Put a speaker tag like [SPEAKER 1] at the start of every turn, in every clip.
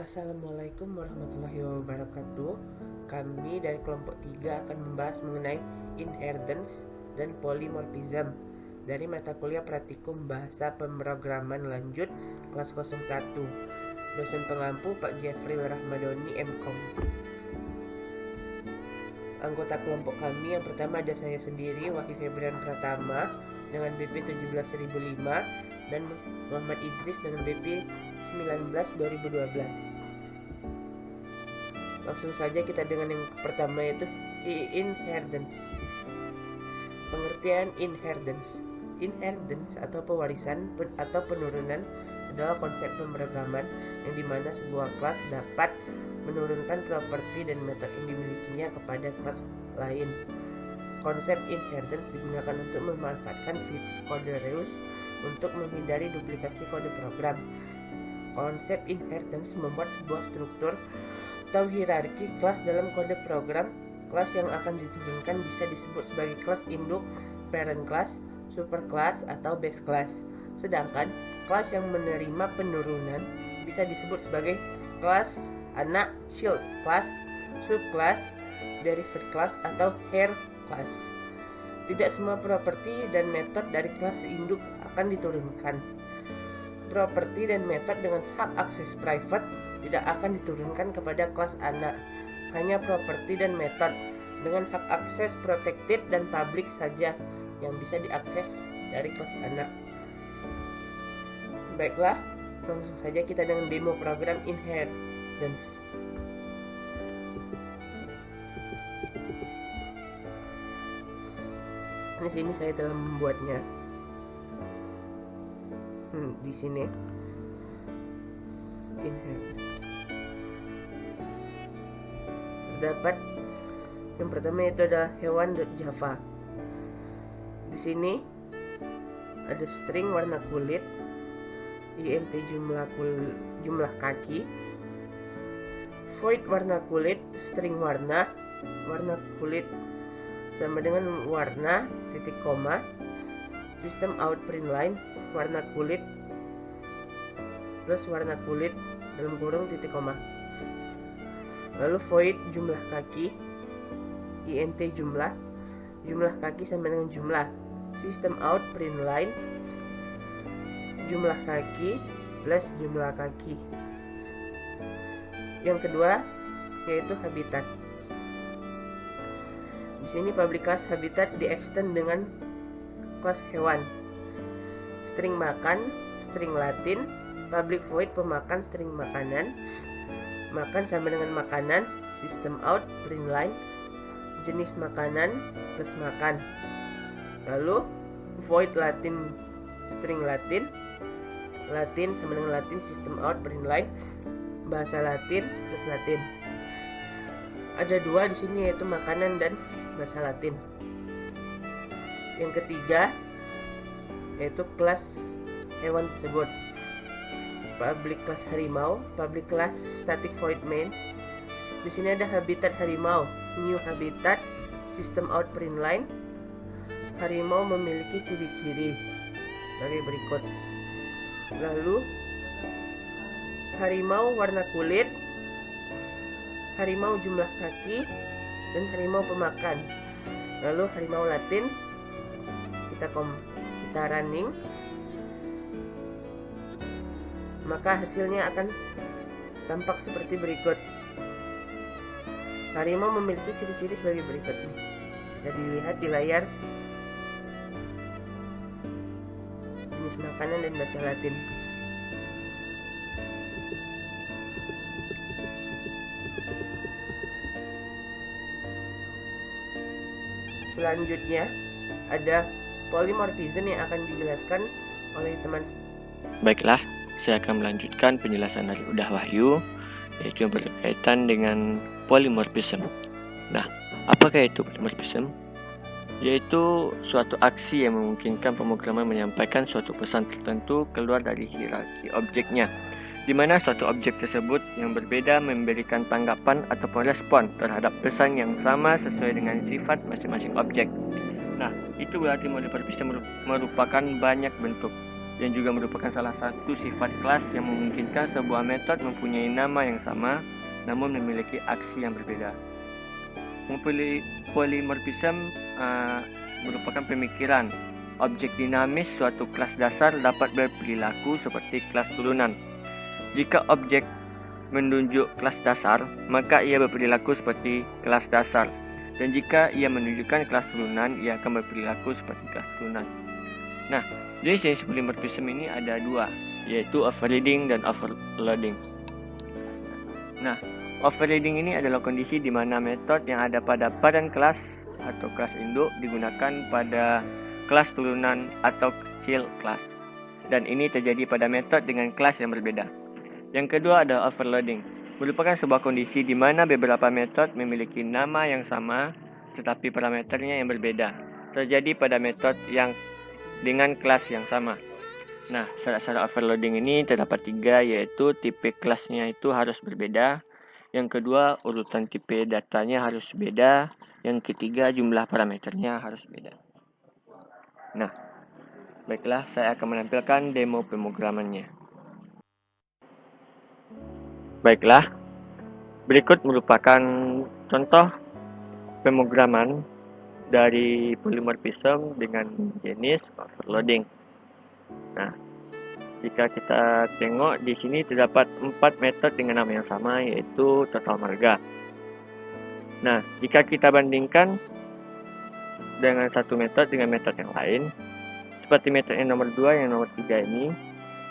[SPEAKER 1] Assalamualaikum warahmatullahi wabarakatuh. Kami dari kelompok 3 akan membahas mengenai inheritance dan polymorphism dari mata kuliah praktikum bahasa pemrograman lanjut kelas 01. Dosen pengampu Pak Jeffrey Rahmadoni MCom. Anggota kelompok kami yang pertama ada saya sendiri, Wahyu Febrian Pratama dengan BP 17005 dan Muhammad Idris dengan BP 19/2012. Langsung saja kita dengan yang pertama, yaitu inheritance. Pengertian inheritance. Inheritance atau pewarisan atau penurunan adalah konsep pemrograman yang dimana sebuah kelas dapat menurunkan properti dan metode yang dimilikinya kepada kelas lain. Konsep inheritance digunakan untuk memanfaatkan fitur kode reus untuk menghindari duplikasi kode program. Konsep inheritance membuat sebuah struktur atau hierarki kelas dalam kode program. Kelas yang akan diturunkan bisa disebut sebagai kelas induk, parent class, superclass, atau base class. Sedangkan kelas yang menerima penurunan bisa disebut sebagai kelas anak, child class, subclass, derived class, atau heir class. Tidak semua properti dan metode dari kelas induk akan diturunkan. Properti dan metode dengan hak akses private tidak akan diturunkan kepada kelas anak. Hanya properti dan metode dengan hak akses protected dan public saja yang bisa diakses dari kelas anak. Baiklah, langsung saja kita dengan demo program inheritance. Di sini saya telah membuatnya. Di sini inheritance. Terdapat yang pertama, yaitu adalah hewan.java. Di sini ada string warna kulit, int jumlah kaki, void warna kulit, string warna kulit sama dengan warna titik koma, system out print line warna kulit plus warna kulit dalam kurung titik koma. Lalu void jumlah kaki, int jumlah kaki sama dengan jumlah, system out print line jumlah kaki plus jumlah kaki. Yang kedua yaitu habitat. Di sini public class habitat di-extend dengan kelas hewan. String makan, string latin, public void pemakan string makanan, makan sama dengan makanan, system out print line jenis makanan plus makan. Lalu void latin, string latin sama dengan latin, system out print line bahasa latin plus latin. Ada dua di sini, yaitu makanan dan bahasa latin. Yang ketiga yaitu kelas hewan tersebut. Public class harimau, public class static void main. Di sini ada habitat harimau, new habitat, system out print line. Harimau memiliki ciri-ciri sebagai berikut. Lalu harimau warna kulit, harimau jumlah kaki, dan harimau pemakan. Lalu harimau latin kita running, maka hasilnya akan tampak seperti berikut. Harimau memiliki ciri-ciri sebagai berikut. Bisa dilihat di layar, jenis makanan dan bahasa latin. Selanjutnya ada polymorphism yang akan dijelaskan oleh teman.
[SPEAKER 2] Baiklah, saya akan melanjutkan penjelasan dari Udah Wahyu, yaitu berkaitan dengan polymorphism. Nah, apakah itu polymorphism? Yaitu suatu aksi yang memungkinkan pemrograman menyampaikan suatu pesan tertentu keluar dari hierarki objeknya, di mana suatu objek tersebut yang berbeda memberikan tanggapan ataupun respon terhadap pesan yang sama sesuai dengan sifat masing-masing objek. Nah, itu berarti polymorphism merupakan banyak bentuk. dan juga merupakan salah satu sifat kelas yang memungkinkan sebuah metode mempunyai nama yang sama namun memiliki aksi yang berbeda. Polymorphism merupakan pemikiran objek dinamis suatu kelas dasar dapat berperilaku seperti kelas turunan. Jika objek menunjuk kelas dasar, maka ia berperilaku seperti kelas dasar. Dan jika ia menunjukkan kelas turunan, ia akan berperilaku seperti kelas turunan. Nah, jenis polymorphism ini ada dua, yaitu overriding dan overloading. Nah, overriding ini adalah kondisi di mana metode yang ada pada parent kelas atau kelas induk digunakan pada kelas turunan atau kecil kelas. Dan ini terjadi pada metode dengan kelas yang berbeda. Yang kedua adalah overloading. Merupakan sebuah kondisi di mana beberapa metode memiliki nama yang sama tetapi parameternya yang berbeda. Terjadi pada metode yang dengan kelas yang sama. Nah, syarat-syarat overloading ini terdapat 3, yaitu tipe kelasnya itu harus berbeda. Yang kedua, urutan tipe datanya harus beda. Yang ketiga, jumlah parameternya harus beda. Nah, baiklah, saya akan menampilkan demo pemrogramannya. Baiklah, berikut merupakan contoh pemrograman dari polymorphism dengan jenis overloading. Nah, jika kita tengok di sini terdapat 4 metode dengan nama yang sama, yaitu total marga. Nah, jika kita bandingkan dengan satu metode dengan metode yang lain, seperti metode yang nomor 2 yang nomor 3 ini,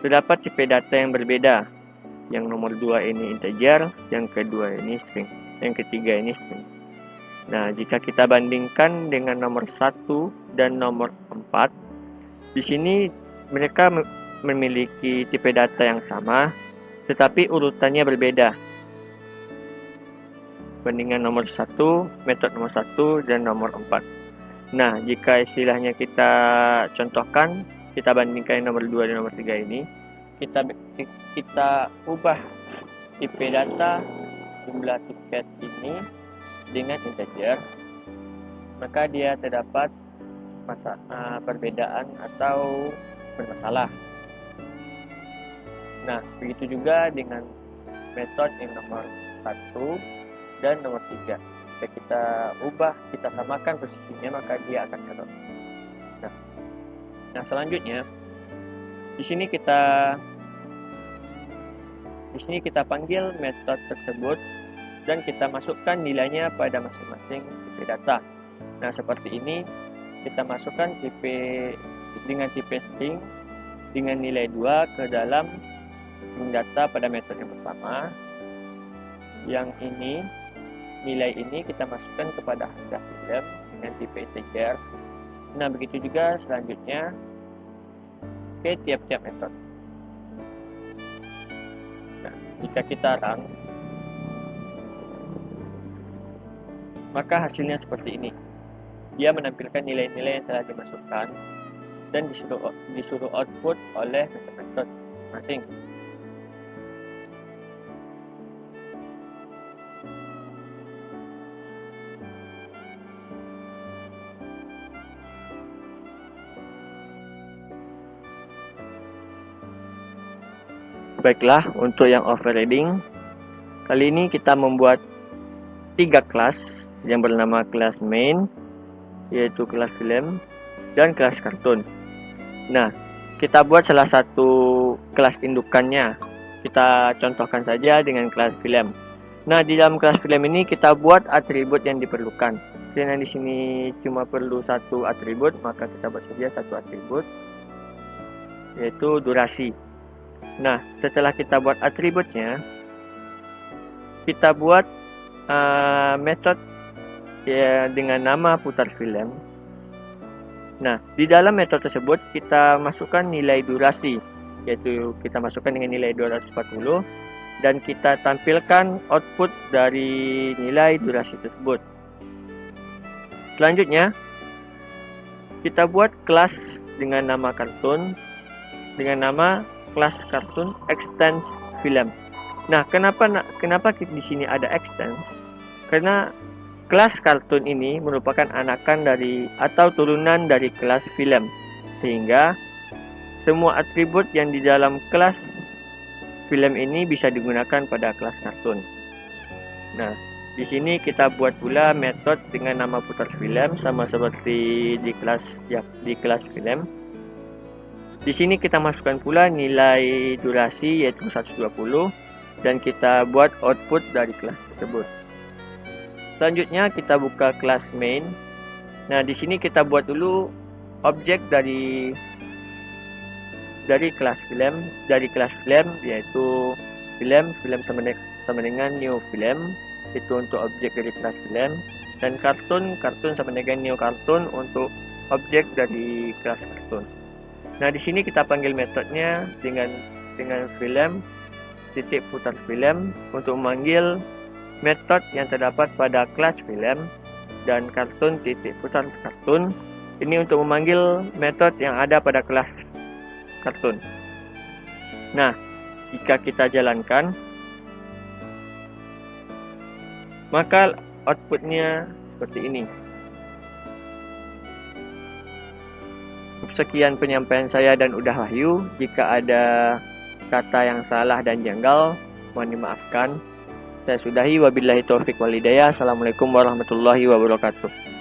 [SPEAKER 2] terdapat tipe data yang berbeda. Yang nomor 2 ini integer, yang kedua ini string, yang ketiga ini string. Nah, jika kita bandingkan dengan nomor 1 dan nomor 4, di sini mereka memiliki tipe data yang sama, tetapi urutannya berbeda. Bandingan nomor 1, metode nomor 1 dan nomor 4. Nah, jika istilahnya kita contohkan, kita bandingkan nomor 2 dan nomor 3 ini, kita ubah tipe data jumlah tiket ini dengan integer, maka dia terdapat perbedaan atau bermasalah. Nah, begitu juga dengan metode yang nomor 1 dan nomor 3. Jika kita ubah, kita samakan posisinya, maka dia akan error. Nah, selanjutnya di sini kita panggil metode tersebut dan kita masukkan nilainya pada masing-masing tipe data. Nah, seperti ini kita masukkan dengan tipe string dengan nilai 2 ke dalam string data pada metode yang pertama. Yang ini, nilai ini kita masukkan kepada harga film dengan tipe integer. Nah, begitu juga selanjutnya ke tiap-tiap metode. Nah, jika kita run, maka hasilnya seperti ini. Dia menampilkan nilai-nilai yang telah dimasukkan dan disuruh output oleh metode masing. Baiklah, untuk yang overriding, kali ini kita membuat 3 kelas yang bernama kelas main, yaitu kelas film, dan kelas kartun. Nah, kita buat salah satu kelas indukannya. Kita contohkan saja dengan kelas film. Nah, di dalam kelas film ini kita buat atribut yang diperlukan. Karena di sini cuma perlu satu atribut, maka kita buat saja satu atribut, yaitu durasi. Nah, setelah kita buat atributnya, kita buat metode dengan nama putar film. Nah, di dalam metode tersebut kita masukkan nilai durasi, yaitu kita masukkan dengan nilai 240 dan kita tampilkan output dari nilai durasi tersebut. Selanjutnya, kita buat kelas dengan nama kartun dengan nama kelas kartun extends film. Nah, kenapa di sini ada extends? Karena kelas kartun ini merupakan anakan dari atau turunan dari kelas film, sehingga semua atribut yang di dalam kelas film ini bisa digunakan pada kelas kartun. Nah, di sini kita buat pula metode dengan nama putar film sama seperti di kelas film. Di sini kita masukkan pula nilai durasi yaitu 120 dan kita buat output dari kelas tersebut. Selanjutnya kita buka kelas main. Nah, di sini kita buat dulu objek dari kelas film, yaitu film sama dengan new film, itu untuk objek dari kelas film, dan kartun sama dengan new kartun untuk objek dari kelas kartun. Nah, di sini kita panggil metodenya dengan film titik putar film untuk memanggil metode yang terdapat pada kelas film, dan kartun titik putar kartun ini untuk memanggil metode yang ada pada kelas kartun. Nah, jika kita jalankan, maka outputnya seperti ini. Sekian penyampaian saya dan Udah Wahyu. Jika ada kata yang salah dan janggal, mohon dimaafkan. Saya sudahi, wabillahi taufiq wal hidayah. Assalamualaikum warahmatullahi wabarakatuh.